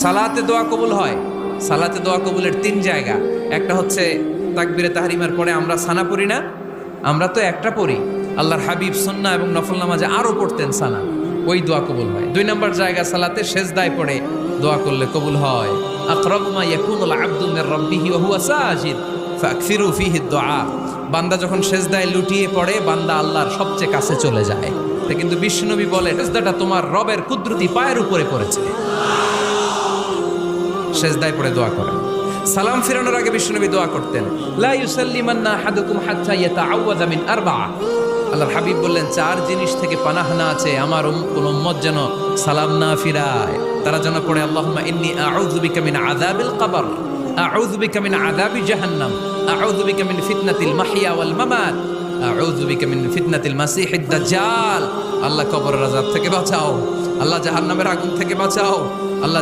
সালাতে দোয়া কবুল হয়। সালাতে দোয়া কবুলের 3 জায়গা। একটা হচ্ছে তাকবীরে তাহরিমার পরে আমরা সানা পড়ি না, আমরা তো একটা পড়ি। আল্লাহর হাবিব সুন্নাহ এবং নফল নামাজে আরো পড়তেন সানা, ওই দোয়া কবুল হয়। 2 নম্বর জায়গা সালাতে সেজদায় পড়ে দোয়া করলে কবুল হয়। আকরাবু মা ইয়াকুনুল আবদু মির রাব্বিহি ওয়া হুয়া সাজিদ ফাকসিরু ফীহি দুআ। বান্দা যখন সেজদায় লুটিয়ে পড়ে, বান্দা আল্লাহর সবচেয়ে কাছে চলে যায়। তা কিন্তু বিশ্বনবী বলে সেজদাটা তোমার রবের কুদরতি পায়ের উপরে পড়েছে। সেজদায় পড়ে দোয়া করেন। সালাম ফিরানোর আগে বিশ্বনবী দোয়া করতেন, লা ইউসাল্লিমান্না আহাদুকুম হাত্তা ইয়াতাআওয়াযা মিন আরবা'a। আল্লাহর হাবিব বললেন 4 জিনিস থেকে পানাহ না আছে আমার কোন উম্মত যেন সালাম না ফিরায়। তারা যেন পড়ে আল্লাহুম্মা ইন্নী আউযু বিকা মিন আযাবিল কবর, আউযু বিকা মিন আযাবি জাহান্নাম, আউযু বিকা মিন ফিতনাতিল মাহইয়া ওয়াল মামাত, আউযু বিকা মিন ফিতনাতিল মাসিহিদ দাজ্জাল। আল্লাহ কবরের আযাব থেকে বাঁচাও, আল্লাহ জাহান্নামের আগুন থেকে বাঁচাও, আল্লাহ